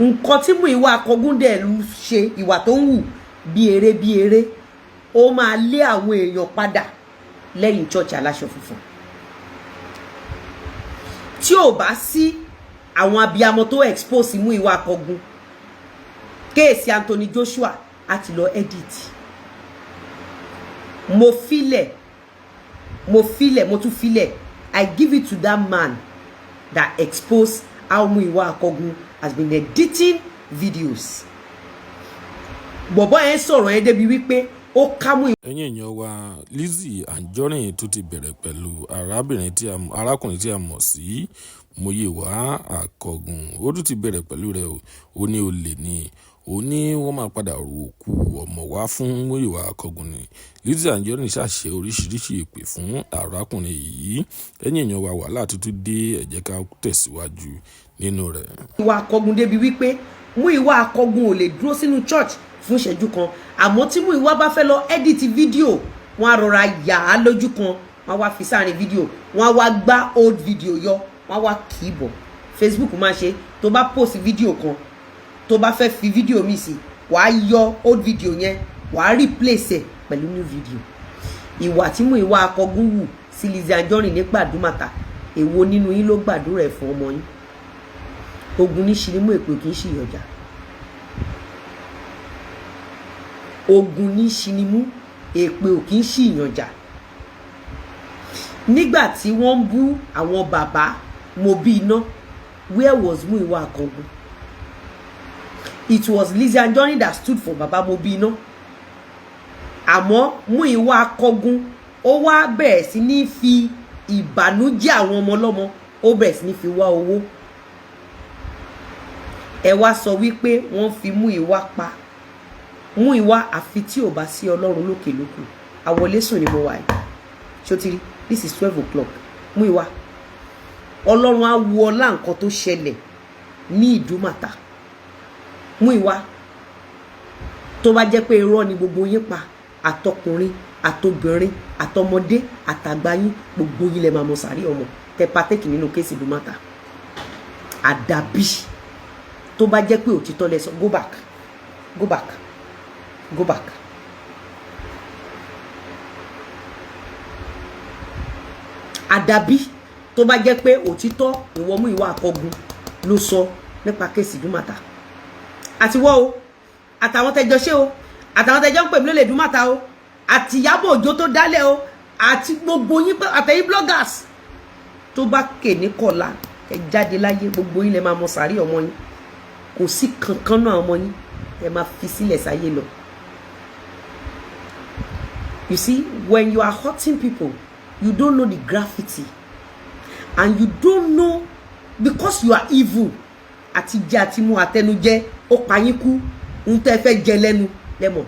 nǹkan tí Múyìwá Akọgun dẹ̀ ń ṣe ìwà tó ń wù bí eré ó máa lé àwọn èèyàn padà lẹ́yìn church aláṣọ funfun tí ò bá sí àwọn abiyamọ tó expose Múyìwá Akọgun kéèsì Anthony Joshua àti lọ edit mo tún filẹ̀ I give it to that man that exposed how Múyìwá Akọgun has been editing videos. Bọ̀bọ́ yẹn sọ̀rọ̀ yẹn débi wípé ó ká mú. Ẹ̀yin èèyàn wa Lizzy Anjorin tó ti bẹ̀rẹ̀ pẹ̀lú arákùnrin tí a mọ̀ sí Múyìwá Akọgun. Ó tún ti bẹ̀rẹ̀ pẹ̀lú rẹ̀ ó ní olè ni. Ó ní wọ́n máa padà ru òkú ọmọ wá fún Múyìwá Akọgun ni. Lizzy Anjorin ṣàṣẹ oríṣiríṣi ìpè fún arákùnrin yìí. Ẹ̀yin èèyàn wa wàhálà tuntun dé, ẹ jẹ́ ká tẹ̀síwájú nínú rẹ̀. Múyìwá Akọgun débi wípé Múyìwá Akọgun ò lè dúró sínú church fún ìṣẹ́jú kan, àmọ́ tí Múyìwá bá fẹ́ lọ edit fídíò wọ́n á rọra yà á lójú kan, wọ́n á wá fi sáàrin fídíò, wọ́n á wá gbá old video yọ, wọ́n á wá kì í bọ̀. Facebook máa ṣe tó bá post fídíò kan tó bá fẹ́ fi fídíò mi sí wàá yọ old video yẹn wàá replace ẹ̀ pẹ̀lú new video. Ìwà tí Múyìwá Akọgun wù sí Lizzy Anjorin ní Gbàdúmàtà, èwo nínú yín ló gbàdúrà ẹ̀ fún ọmọ yín? Ogun ní ṣìnímù èpè kì í ṣìyànjà. Ogun ní ṣìnímù èpè ò kì í ṣìyànjà. Nígbà tí wọ́n ń bú àwọn bàbá mo bí iná, where was Múyìwá Akọgun? It was Lizzy Anjorin that stood for bàbá mo bí iná. Àmọ́ Múyìwá Akọgun ó wá bẹ̀rẹ̀ sí ní fi ìbànújẹ́ àwọn ọmọ ọlọ́mọ ó bẹ̀rẹ̀ sí ní fi wá owó. Ẹ wá sọ wípé wọ́n fi Múyìwá pa. Múyìwá àfi tí ò bá sí Ọlọ́run lókè lókù. Àwọlé sùn ni mo wà yìí. Ṣó ti rí? This is 12 o'clock. Múyìwá, Ọlọ́run á wo ọlá nǹkan tó ṣẹlẹ̀ ní Ìdúmàtà. Múyìwá, tó bá jẹ́ pé irọ́ ni gbogbo yín pa, àtọkùnrin àtobìnrin àtọmọdé àtàgbà yín gbogbo yín lẹ máa mọ sàárì ọmọ tẹ pàtẹ́kì nínú kéèsì Ìdúmàtà. Àdàbí tó bá jẹ́ pé òtítọ́ lẹ sọ, go back. Àdàbí tó bá jẹ́ pé òtítọ́ ìwọ Múyìwá Akọgun ló sọ nípa kéèsì Ìdúmàtà. Àti wọ́ o, àtàwọn tẹjọ ṣe o, àtàwọn tẹjọ ń pè mí lólè Ìdúmàtà o, àti Ìyábọ̀ Òjó tó dálẹ̀ o, àti gbogbo yín àtẹ̀yìn bloggers tó bá kè ní kọ̀la ẹ jáde láyé, gbogbo yín lẹ máa mọ sàárì ọmọ yín. Kò sí kankan náà ọmọ yín ẹ máa fi sílẹ̀ sáyé lọ. You see, when you are hurting people, you don't know the gravity, and you don't know because you are evil. Àti jẹ àti mu àtẹnujẹ ó pa yín kú, ń tẹ́ fẹ́ jẹ lẹ́nu lẹ́mọ̀.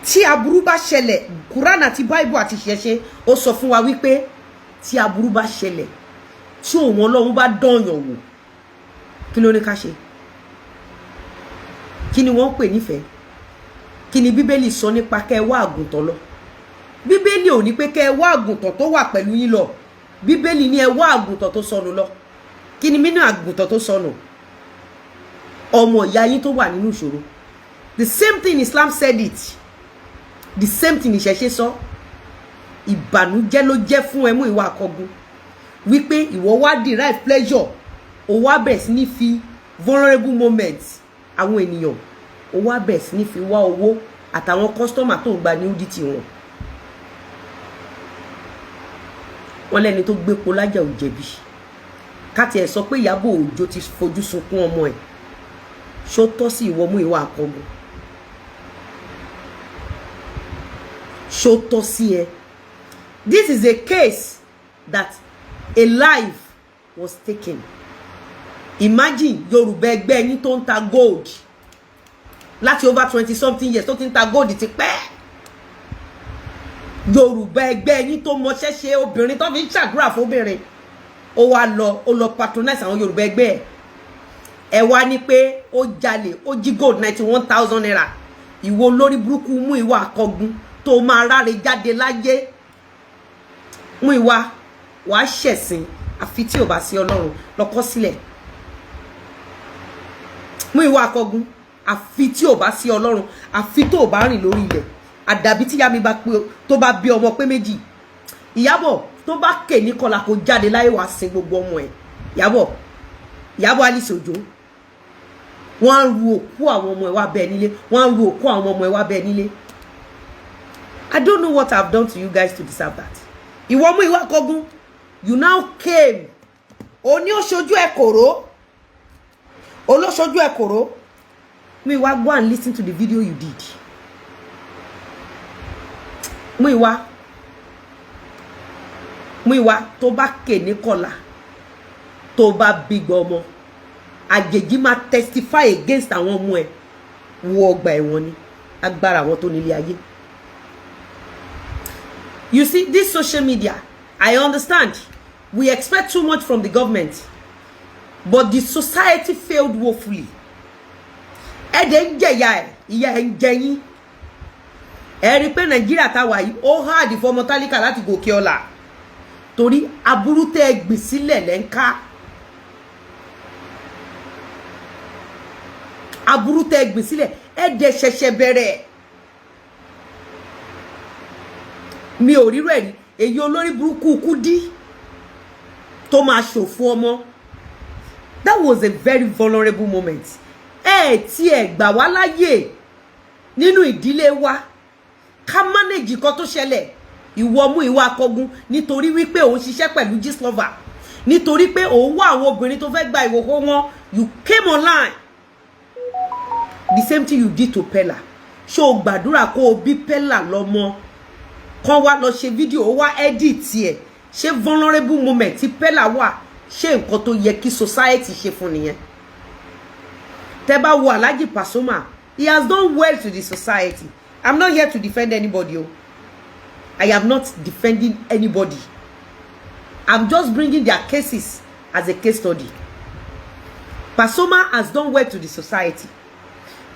Tí aburú bá ṣẹlẹ̀, Quran àti Bible àti ṣẹṣẹ ó sọ fún wa wípé tí aburú bá ṣẹlẹ̀, tí òun Ọlọ́run bá dọ̀yàn wò, kí ló ní ká ṣe? Kí ni wọ́n pè nífẹ̀ẹ́? Kí ni Bíbélì sọ nípa kẹ́ wá àgùntàn lọ? Bíbélì ò ní pé kẹ́ wá àgùntàn tó wà pẹ̀lú yín lọ. Bíbélì ní ẹ wá àgùntàn tó sọnù lọ. Kí ni mínú àgùntàn tó sọnù? Ọmọ ìyá yín tó wà nínú ìṣòro. The same thing Islam said it. The same thing ìṣẹ̀ṣe sọ. Ìbànújẹ́ ló jẹ́ fún ẹ Múyìwá Akọgun wípé ìwọ wá derive pleasure, ó wá bẹ̀rẹ̀ sí ní fi vulnerable moments àwọn ènìyàn, ó wá bẹ̀rẹ̀ sí ní fi wá owó àtàwọn customer tó ń gba ní UDT wọn. Wọ́n lẹ́ni tó gbépo lájà ò jẹ̀bi. Káti ẹ̀ sọ pé Ìyábọ̀ Òjó ti fojú sunkún ọmọ ẹ̀. Ṣó tọ́ sí ìwọ Múyìwá Akọgun? Ṣó tọ́ sí ẹ? This is a case that a life was taken. Imagine Yoruba ẹgbẹ́ yín tó ń ta gold láti over 20 something years tó ti ń ta gold ti pẹ́. Yoruba ẹgbẹ́ yín tó mọṣẹ́ ṣe obìnrin tó fi ń ṣàdúrà fóbìnrin, ó lọ patronize àwọn Yoruba ẹgbẹ́ ẹ wá ní pé ó jalè, ó jí gold 91,000 naira. Ìwọ lórí burúkú Múyìwá Akọgun tó máa ráre jáde láyé. Múyìwá, wàá ṣẹ̀sìn àfi tí ò bá sí Ọlọ́run, lọ kọ̀ sílẹ̀. Múyìwá Akọgun, àfi tí ò bá sí Ọlọ́run, àfi tó bá rìn lórí ilẹ̀, àdàbí tí ìyá mi bá pé tó bá bí ọmọ pé méjì. Ìyábọ̀ tó bá ké ní kọlà kó jáde láyé wá sin gbogbo ọmọ ẹ̀. Ìyábọ̀ Alice Ojo, wọ́n ru òkú àwọn ọmọ ẹ̀ wá bẹ́ẹ̀ nílé, wọ́n ru òkú àwọn ọmọ ẹ̀ wá bẹ́ẹ̀ nílé. I don't know what I've done to you guys to deserve that. Ìwọ Múyìwá Akọgun, you now came. Oni oṣojú ẹ̀kọ́rọ́. Olóṣojú ẹ̀kọ́rọ́. Múyìwá, go and listen to the video you did. Múyìwá tó bá ké ní kọlà, tó bá bígbọ́ ọmọ, àjèjì máa testify against àwọn ọmọ ẹ̀, wọ ọgbà ẹ̀wọ̀n ni, agbára àwọn tó nílé ayé. You see, this social media, I understand. We expect too much from the government, but the society failed woefully. Ẹ̀dẹ̀ ń jẹ̀yà ẹ̀, ìyà ẹ̀ ń jẹ yín. Ẹ rí pé Nàìjíríà tá wà yìí, ó hard fún ọmọ tálíkà láti gòkè ọlá. Torí aburú tẹ́ ẹ gbìn sílẹ̀ lẹ́ ń ká. Aburú tẹ́ ẹ gbìn sílẹ̀, ẹ̀dẹ̀ ṣẹ̀ṣẹ̀ bẹ̀rẹ̀. Mi ò rírò ẹ̀rí, èyí olórí burúkú Kúdí tó máa ṣòfò ọmọ. That was a very vulnerable moment. Tí ẹ gbà wá láyè nínú ìdílé wa ká manage kan tó ṣẹlẹ̀. Ìwọ Múyìwá Akọgun, nítorí wípé òun ṣiṣẹ́ pẹ̀lú Gistlover, nítorí pé òun wá àwọn obìnrin tó fẹ́ gba ìwòkó wọn, you came online. The same thing you did to Pella. Ṣó gbàdúrà kó o bí Pella lọ́mọ, kan wá lọ ṣe fídíò, ó wá edit ẹ̀. Ṣé vulnerable moment tí Pella wà, ṣé nǹkan tó yẹ kí society ṣe fún nìyẹn? Tẹ́ bá wo Alhaji Pasuma, he has done well to the society. I'm not here to defend anybody. I am not defending anybody. I'm just bringing their cases as a case study. Pasuma has done well to the society.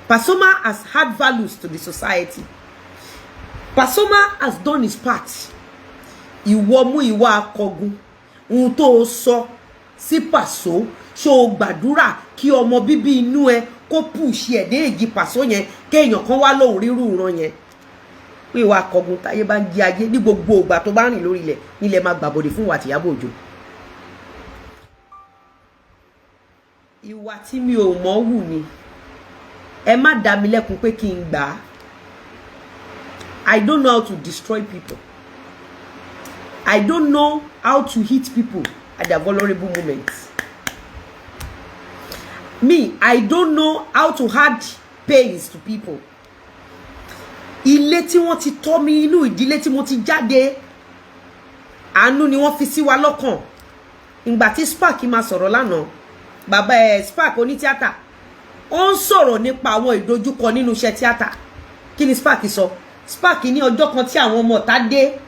Pasuma has had values to the society. Pasuma has done his part. Ìwọ Múyìwá Akọgun, ohun tó sọ sí Paso, ṣó gbàdúrà kí ọmọ bíbí inú ẹ kó push ẹ dé èjì Paso yẹn, kéèyàn kan wá lóhùn rírú ìran yẹn. Múyìwá Akọgun, táyé bá ń jí ayé ní gbogbo ìgbà tó bá rìn lórí ilẹ̀ nílẹ̀ máa gbàbọ̀dé fún wa tìyábọ̀ Òjó. Ìwà tí mi ò mọ̀ wù ni, ẹ má dá mi lẹ́kun pé kí n gbà á. I don't know how to destroy people. I don't know how to hit people at their vulnerable moments. Me, I don't know how to add pains to people. Ilé tí wọ́n ti tọ́ mi, inú ìdílé tí mo ti jáde, àánú ni wọ́n fi sí wa lọ́kàn. Ìgbà tí Spark máa sọ̀rọ̀ lánàá, bàbá Spark oní tíátà, ó ń sọ̀rọ̀ nípa àwọn ìdojúkọ nínú iṣẹ́ tíátà. Kí ni Spark sọ? Spark ní ọjọ́ kan tí àwọn ọmọ ọ̀tá dé,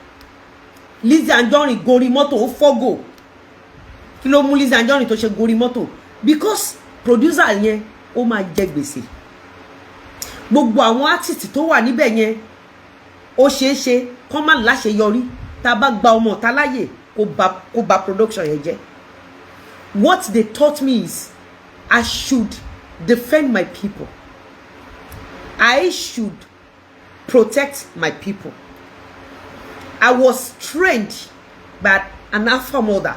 Lizzy Anjorin gorí mọ́tò, ó fọ́gò. Kí ló mú Lizzy Anjorin tó ṣe gorí mọ́tò? Because producer yẹn ó máa jẹ gbèsè. Gbogbo àwọn artist tó wà níbẹ̀ yẹn, ó ṣeé ṣe kán má láṣeyọrí tá bá gba ọmọ ọ̀tá láyè kó bà production yẹn jẹ́. What they taught me is I should defend my people. I should protect my people. I was trained by an alpha mother.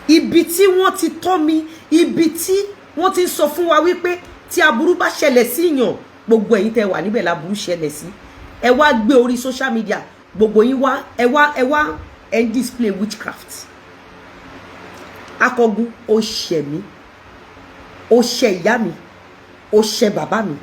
Ibi tí wọ́n ti tọ́ mi, ibi tí wọ́n ti sọ fún wa wípé tí aburú bá ṣẹlẹ̀ sí yàn, gbogbo ẹ̀yin tẹ́ wà níbẹ̀ láburú ṣẹlẹ̀ sí. Ẹ wá gbé orí social media, gbogbo yín wá ẹ wá display witchcraft. Akọgun, ó ṣẹ̀ mí, ó ṣẹ̀ ìyá mi, ó ṣẹ̀ bàbá mi.